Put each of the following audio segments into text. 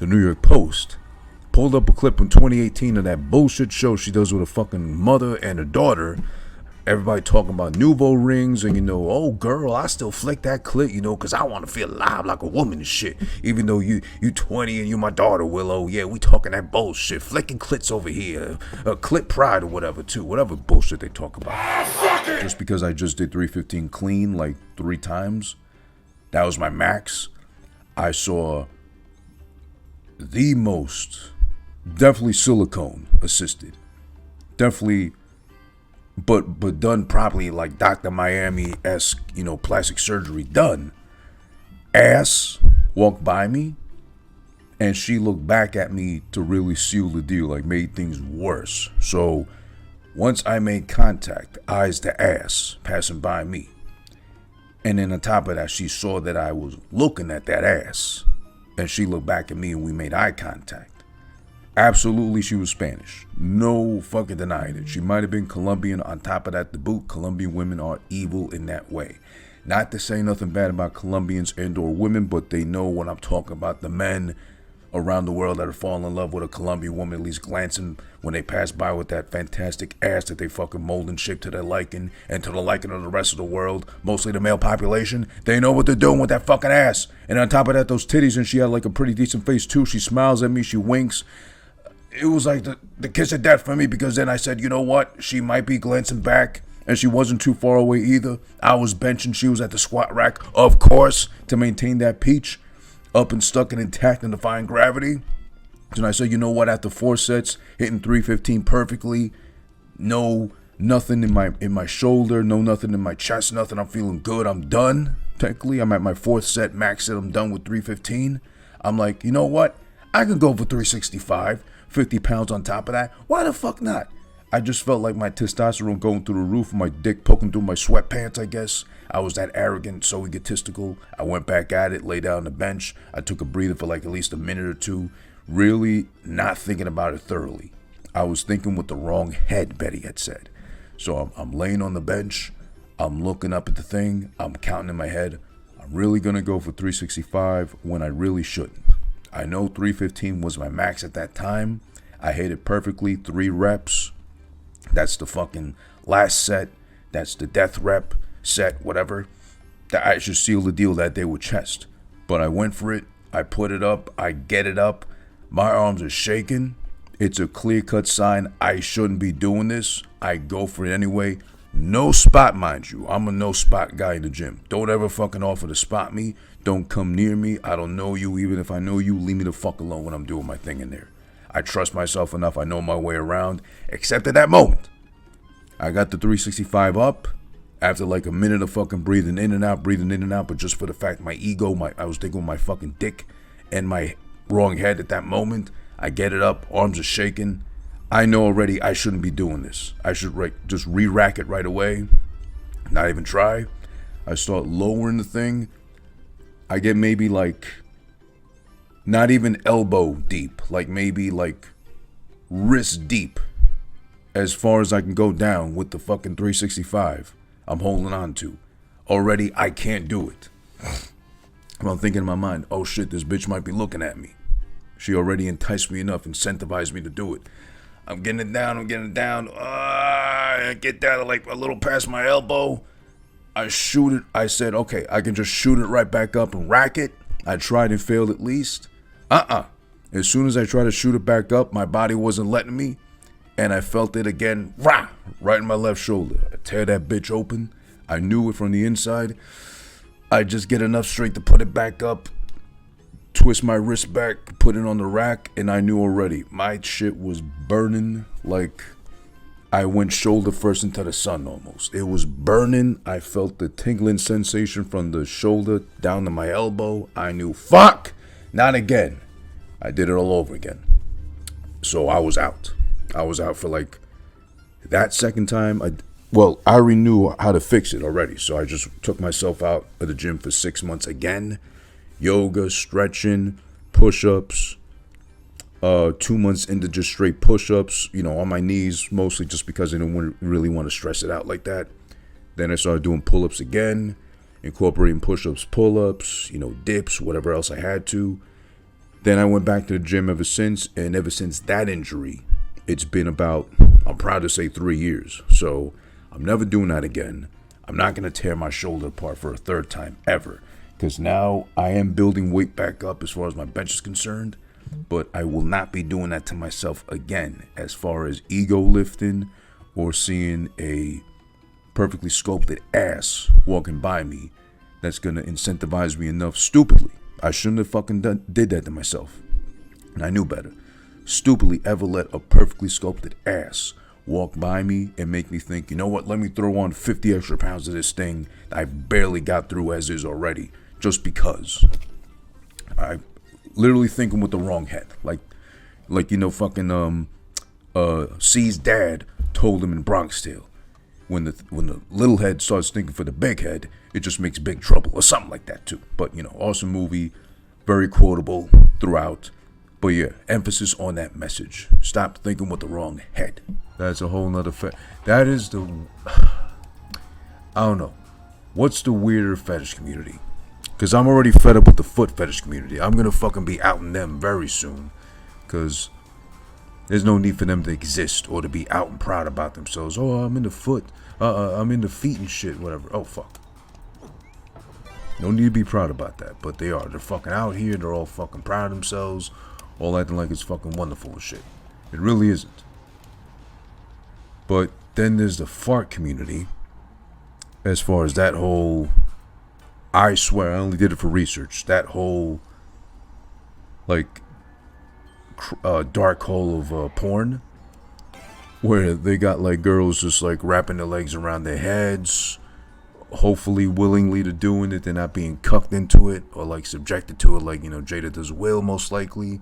the New York Post pulled up a clip in 2018 of that bullshit show she does with her fucking mother and her daughter. Everybody talking about nouveau rings and, oh, girl, I still flick that clit, because I want to feel alive like a woman and shit. Even though you 20 and you my daughter, Willow. Yeah, we talking that bullshit. Flicking clits over here. Clit pride or whatever, too. Whatever bullshit they talk about. Just because I just did 315 clean like 3 times, that was my max. I saw the most, definitely silicone assisted. Definitely... But done properly, like Dr. Miami-esque, plastic surgery done. Ass walked by me, and she looked back at me to really seal the deal, like made things worse. So once I made contact, eyes to ass, passing by me, and then on top of that, she saw that I was looking at that ass, and she looked back at me and we made eye contact. Absolutely, she was Spanish. No fucking denying it. She might have been Colombian. On top of that, the boot, Colombian women are evil in that way. Not to say nothing bad about Colombians and or women, but they know what I'm talking about. The men around the world that are falling in love with a Colombian woman, at least glancing when they pass by with that fantastic ass that they fucking mold and shape to their liking and to the liking of the rest of the world, mostly the male population. They know what they're doing with that fucking ass. And on top of that, those titties, and she had like a pretty decent face too. She smiles at me, she winks. It was like the kiss of death for me, because then I said, you know what? She might be glancing back, and she wasn't too far away either. I was benching. She was at the squat rack, of course, to maintain that peach up and stuck and intact and defying gravity. And I said, you know what? After 4 sets, hitting 315 perfectly, nothing in my shoulder, nothing in my chest, nothing. I'm feeling good. I'm done. Technically, I'm at my 4th set, max set. I'm done with 315. I'm like, you know what? I can go for 365. 50 pounds on top of that. Why the fuck not? I just felt like my testosterone going through the roof, my dick poking through my sweatpants, I guess. I was that arrogant, so egotistical. I went back at it, lay down on the bench. I took a breather for like at least a minute or two, really not thinking about it thoroughly. I was thinking with the wrong head, Betty had said. So I'm laying on the bench. I'm looking up at the thing. I'm counting in my head. I'm really going to go for 365 when I really shouldn't. I know 315 was my max at that time. I hit it perfectly, 3 reps. That's the fucking last set. That's the death rep set, whatever. I should seal the deal that day with chest. But I went for it. I put it up. I get it up. My arms are shaking. It's a clear-cut sign I shouldn't be doing this. I go for it anyway. No spot, mind you. I'm a no spot guy in the gym. Don't ever fucking offer to spot me. Don't come near me. I don't know you. Even if I know you, leave me the fuck alone when I'm doing my thing in there. I trust myself enough. I know my way around. Except at that moment. I got the 365 up. After like a minute of fucking breathing in and out. But just for the fact my ego, I was thinking with my fucking dick and my wrong head at that moment. I get it up. Arms are shaking. I know already I shouldn't be doing this. I should just re-rack it right away. Not even try. I start lowering the thing. I get maybe like, not even elbow deep, like maybe like wrist deep, as far as I can go down with the fucking 365 I'm holding on to. Already, I can't do it. I'm thinking in my mind, oh shit, this bitch might be looking at me. She already enticed me enough, incentivized me to do it. I'm getting it down. I get down to like a little past my elbow. I shoot it. I said, okay, I can just shoot it right back up and rack it. I tried and failed at least. As soon as I tried to shoot it back up, my body wasn't letting me. And I felt it again, right in my left shoulder. I tear that bitch open. I knew it from the inside. I just get enough strength to put it back up. Twist my wrist back, put it on the rack, and I knew already. My shit was burning like I went shoulder first into the sun almost. It was burning. I felt the tingling sensation from the shoulder down to my elbow. I knew, fuck, not again. I did it all over again. So I was out. I was out for like that second time. I already knew how to fix it already. So I just took myself out of the gym for 6 months again. Yoga, stretching, push-ups. 2 months into just straight push-ups, on my knees, mostly just because I didn't really want to stress it out like that. Then I started doing pull-ups again, incorporating push-ups, pull-ups, dips, whatever else I had to. Then I went back to the gym ever since, and ever since that injury, it's been about, I'm proud to say, 3 years. So I'm never doing that again. I'm not going to tear my shoulder apart for a third time ever, because now I am building weight back up as far as my bench is concerned, but I will not be doing that to myself again as far as ego lifting or seeing a perfectly sculpted ass walking by me that's going to incentivize me enough stupidly. I shouldn't have fucking did that to myself, and I knew better. Stupidly ever let a perfectly sculpted ass walk by me and make me think, you know what, let me throw on 50 extra pounds of this thing that I barely got through as is already, just because. I literally thinking with the wrong head. Like you know, fucking C's dad told him in Bronx Tale, when the little head starts thinking for the big head, it just makes big trouble, or something like that too. But you know, awesome movie, very quotable throughout. But yeah, emphasis on that message. Stop thinking with the wrong head. That's a whole nother that is the, I don't know. What's the weirder fetish community? Because I'm already fed up with the foot fetish community. I'm going to fucking be outing them very soon. Because there's no need for them to exist or to be out and proud about themselves. Oh, I'm into foot. I'm into feet and shit, whatever. Oh, fuck. No need to be proud about that. But they are. They're fucking out here. They're all fucking proud of themselves. All acting like it's fucking wonderful and shit. It really isn't. But then there's the fart community. As far as that whole, I swear I only did it for research, that whole like dark hole of porn, where they got like girls just like wrapping their legs around their heads, hopefully willingly to doing it. They're not being cucked into it or like subjected to it, like, you know, Jada does Will most likely.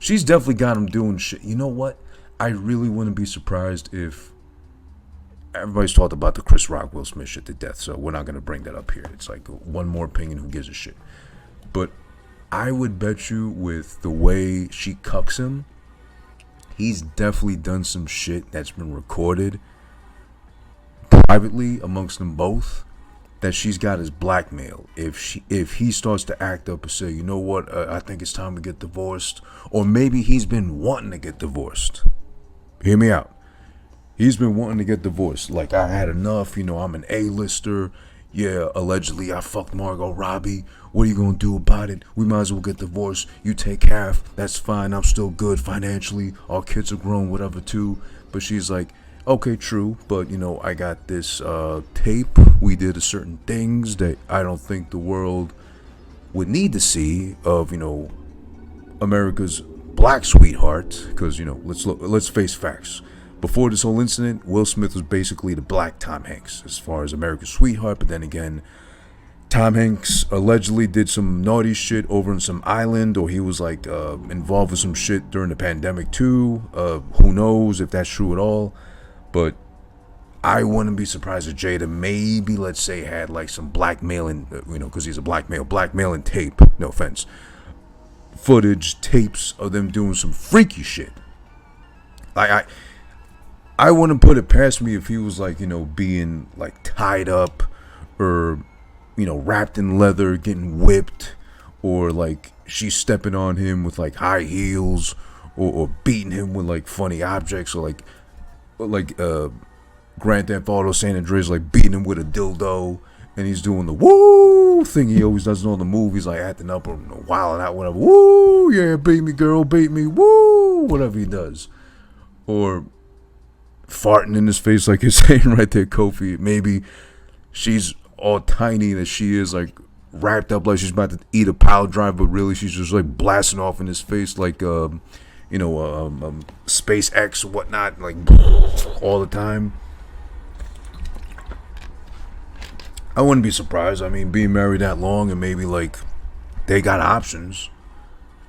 She's definitely got them doing shit. You know what? I really wouldn't be surprised if, everybody's talked about the Chris Rock, Will Smith shit to death, so we're not going to bring that up here. It's like one more opinion, who gives a shit. But I would bet you with the way she cucks him, he's definitely done some shit that's been recorded privately amongst them both that she's got as blackmail. If he starts to act up and say, you know what, I think it's time to get divorced, or maybe he's been wanting to get divorced. Hear me out. He's been wanting to get divorced. Like, I had enough, you know, I'm an A-lister. Yeah, allegedly I fucked Margot Robbie. What are you gonna do about it? We might as well get divorced. You take half, that's fine. I'm still good financially. Our kids are grown, whatever too. But she's like, okay, true, but you know, I got this tape. We did certain things that I don't think the world would need to see of, you know, America's black sweetheart. Because, you know, let's face facts. Before this whole incident, Will Smith was basically the black Tom Hanks as far as America's sweetheart. But then again, Tom Hanks allegedly did some naughty shit over on some island, or he was like involved with some shit during the pandemic too. Who knows if that's true at all? But I wouldn't be surprised if Jada maybe, let's say, had like some blackmailing, you know, because he's a blackmailing tape. No offense. Footage, tapes of them doing some freaky shit. Like I wouldn't put it past me if he was like, you know, being like tied up or, you know, wrapped in leather, getting whipped, or like she's stepping on him with like high heels, or beating him with like funny objects, or like Grand Theft Auto San Andreas, like beating him with a dildo, and he's doing the woo thing he always does in all the movies, like acting up or wilding out, whatever. Woo, yeah, beat me, girl, beat me, woo, whatever he does. Or farting in his face like you're saying right there, Kofi. Maybe she's all tiny that she is, like wrapped up like she's about to eat a pile drive, but really she's just like blasting off in his face like you know, SpaceX or whatnot, like all the time. I wouldn't be surprised. I mean, being married that long, and maybe like they got options.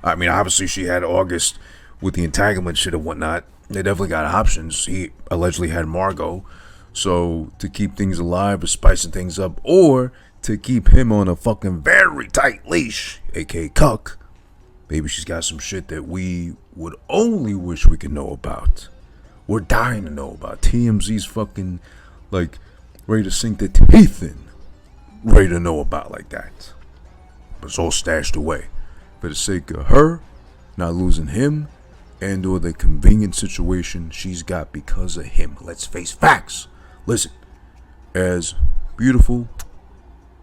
I mean, obviously she had August with the entanglement shit and whatnot. They definitely got options. He allegedly had Margot. So to keep things alive or spicing things up, or to keep him on a fucking very tight leash, aka cuck, maybe she's got some shit that we would only wish we could know about. We're dying to know about. TMZ's fucking like ready to sink their teeth in. Ready to know about like that. But it's all stashed away. For the sake of her not losing him and or the convenient situation she's got because of him. Let's face facts. Listen, as beautiful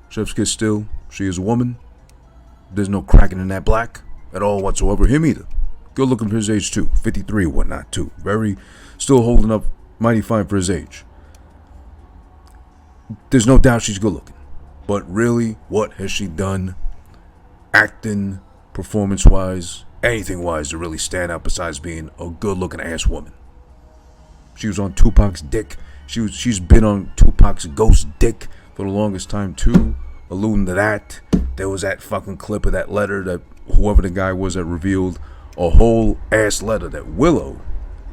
chef's kiss still, she is a woman. There's no cracking in that black at all whatsoever. Him either. Good looking for his age too. 53 or whatnot too. Very, still holding up mighty fine for his age. There's no doubt she's good looking. But really, what has she done acting, performance wise, anything wise to really stand out besides being a good looking ass woman? She was on Tupac's dick. She's been on Tupac's ghost dick for the longest time too. Alluding to that, there was that fucking clip of that letter that whoever the guy was that revealed a whole ass letter that Willow,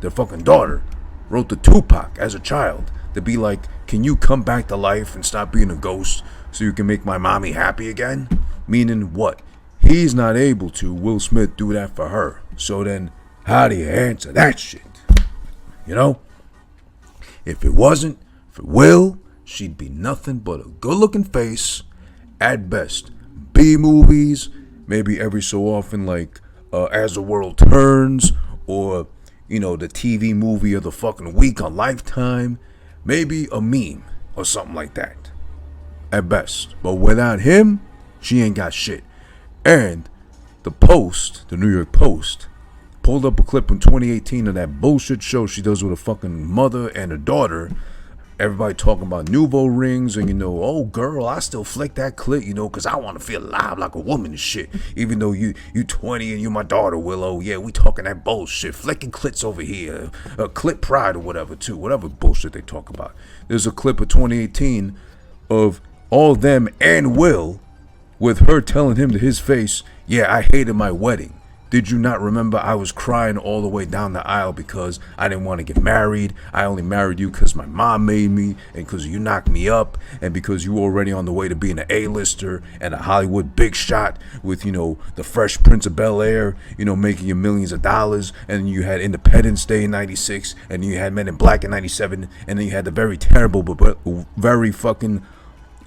their fucking daughter, wrote to Tupac as a child to be like, can you come back to life and stop being a ghost so you can make my mommy happy again? Meaning what? He's not able to, Will Smith, do that for her. So then, how do you answer that shit? You know? If it wasn't for Will, she'd be nothing but a good-looking face at best. B-movies, maybe every so often like As the World Turns, or, you know, the TV movie of the fucking week on Lifetime. Maybe a meme or something like that at best. But without him, she ain't got shit. And the Post, the New York Post, pulled up a clip in 2018 of that bullshit show she does with her fucking mother and her daughter. Everybody talking about nouveau rings and, you know, oh girl, I still flick that clit, you know, because I want to feel alive like a woman and shit. Even though you 20 and you my daughter, Willow. Yeah, we talking that bullshit. Flicking clits over here. Clit pride or whatever, too. Whatever bullshit they talk about. There's a clip of 2018 of all them and Will with her telling him to his face, yeah, I hated my wedding. Did you not remember I was crying all the way down the aisle because I didn't want to get married? I only married you because my mom made me and because you knocked me up and because you were already on the way to being an A-lister and a Hollywood big shot with, you know, the Fresh Prince of Bel-Air, you know, making you millions of dollars. And you had Independence Day in 96 and you had Men in Black in 97 and then you had the very terrible but very fucking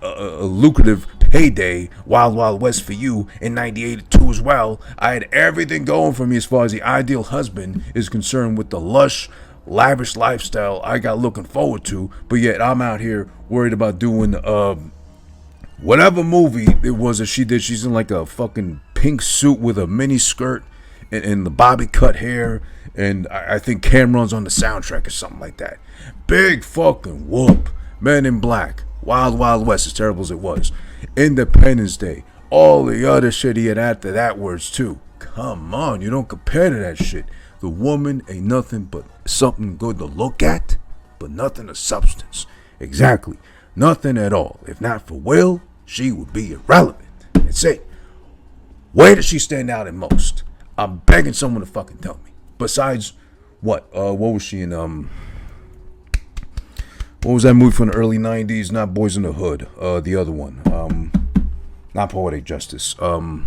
lucrative payday Wild Wild West for you in 98 too as well. I had everything going for me as far as the ideal husband is concerned with the lush, lavish lifestyle I got looking forward to, but yet I'm out here worried about doing whatever movie it was that she did. She's in like a fucking pink suit with a mini skirt and the bobby cut hair, and I think Cameron's on the soundtrack or something like that. Big fucking whoop. Men in Black, Wild Wild West, as terrible as it was, Independence Day, all the other shit he had after that words too. Come on, you don't compare to that shit. The woman ain't nothing but something good to look at, but nothing of substance. Exactly, nothing at all. If not for Will, she would be irrelevant. That's it. Where does she stand out in most? I'm begging someone to fucking tell me. Besides, what was she in, what was that movie from the early 90s? Not Boys in the Hood. The other one. Not Poetic Justice. Menace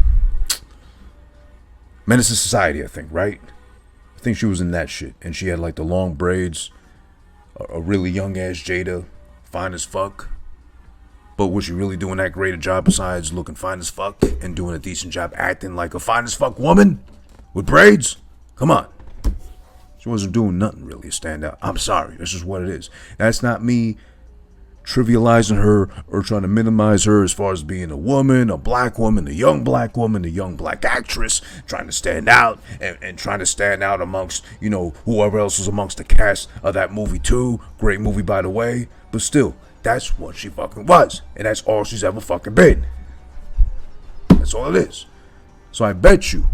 to Society, I think, right? I think she was in that shit. And she had like the long braids. A really young ass Jada. Fine as fuck. But was she really doing that great a job besides looking fine as fuck and doing a decent job acting like a fine as fuck woman? With braids? Come on. She wasn't doing nothing really to stand out. I'm sorry. This is what it is. That's not me trivializing her or trying to minimize her as far as being a woman, a black woman, a young black woman, a young black actress, trying to stand out and trying to stand out amongst, you know, whoever else was amongst the cast of that movie too. Great movie, by the way. But still, that's what she fucking was. And that's all she's ever fucking been. That's all it is. So I bet you,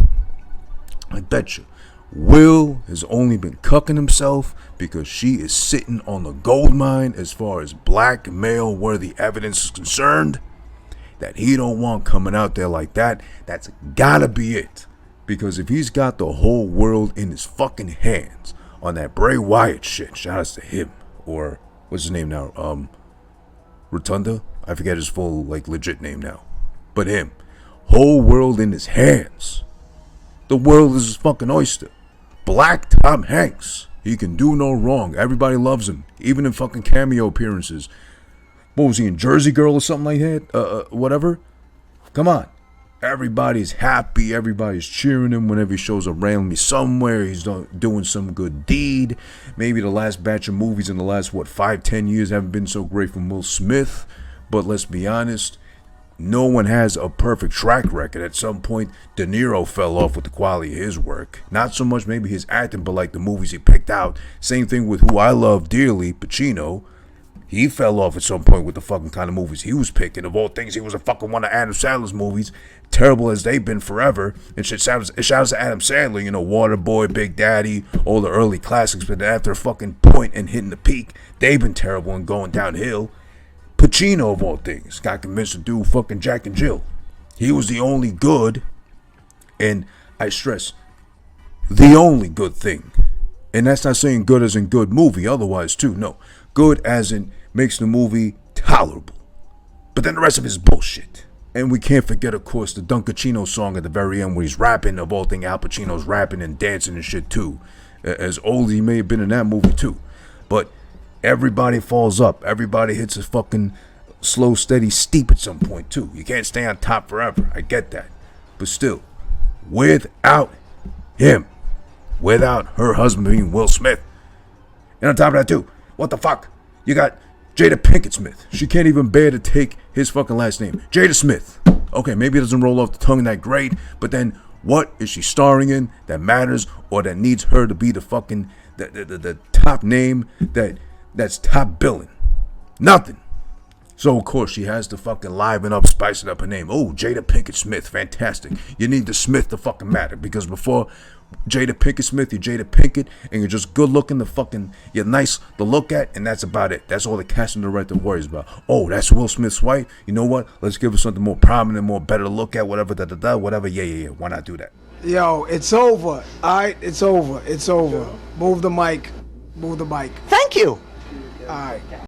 Will has only been cucking himself because she is sitting on the gold mine as far as black male worthy evidence is concerned that he don't want coming out there like that. That's gotta be it. Because if he's got the whole world in his fucking hands on that Bray Wyatt shit, shout outs to him. Or what's his name now? Rotunda? I forget his full like legit name now. But him. Whole world in his hands. The world is his fucking oyster. Black Tom Hanks. He can do no wrong. Everybody loves him. Even in fucking cameo appearances. What was he in? Jersey Girl or something like that? Whatever. Come on. Everybody's happy. Everybody's cheering him whenever he shows up randomly somewhere. He's doing some good deed. Maybe the last batch of movies in the last, 5-10 years haven't been so great from Will Smith. But let's be honest, no one has a perfect track record. At some point, De Niro fell off with the quality of his work. Not so much maybe his acting, but like the movies he picked out. Same thing with who I love dearly, Pacino. He fell off at some point with the fucking kind of movies he was picking. Of all things, he was a fucking one of Adam Sandler's movies. Terrible as they've been forever. And shit shouts to Adam Sandler, Waterboy, Big Daddy, all the early classics. But after a fucking point and hitting the peak, they've been terrible and going downhill. Pacino, of all things, got convinced to do fucking Jack and Jill. He was the only good, and I stress, the only good thing. And that's not saying good as in good movie, otherwise too, no. Good as in makes the movie tolerable. But then the rest of it is bullshit. And we can't forget, of course, the Dunkachino song at the very end where he's rapping. Of all things, Al Pacino's rapping and dancing and shit too. As old as he may have been in that movie too. But everybody falls up. Everybody hits a fucking slow, steady steep at some point too. You can't stay on top forever. I get that. But still, without him, without her husband being Will Smith, and on top of that too, what the fuck? You got Jada Pinkett Smith. She can't even bear to take his fucking last name. Jada Smith. Okay, maybe it doesn't roll off the tongue that great, but then what is she starring in that matters or that needs her to be the fucking the top name that's top billing? Nothing. So of course she has to fucking liven up, spice it up her name. Oh, Jada Pinkett Smith, fantastic. You need the Smith to fucking matter, because before Jada Pinkett Smith, you're Jada Pinkett, and you're just good looking you're nice to look at, and that's about it. That's all the casting director worries about. Oh, that's Will Smith's wife. You know what? Let's give her something more prominent, more better to look at, whatever, whatever. Yeah. Why not do that? Yo, it's over. Alright, it's over. It's over. Move the mic. Move the mic. Thank you. Alright.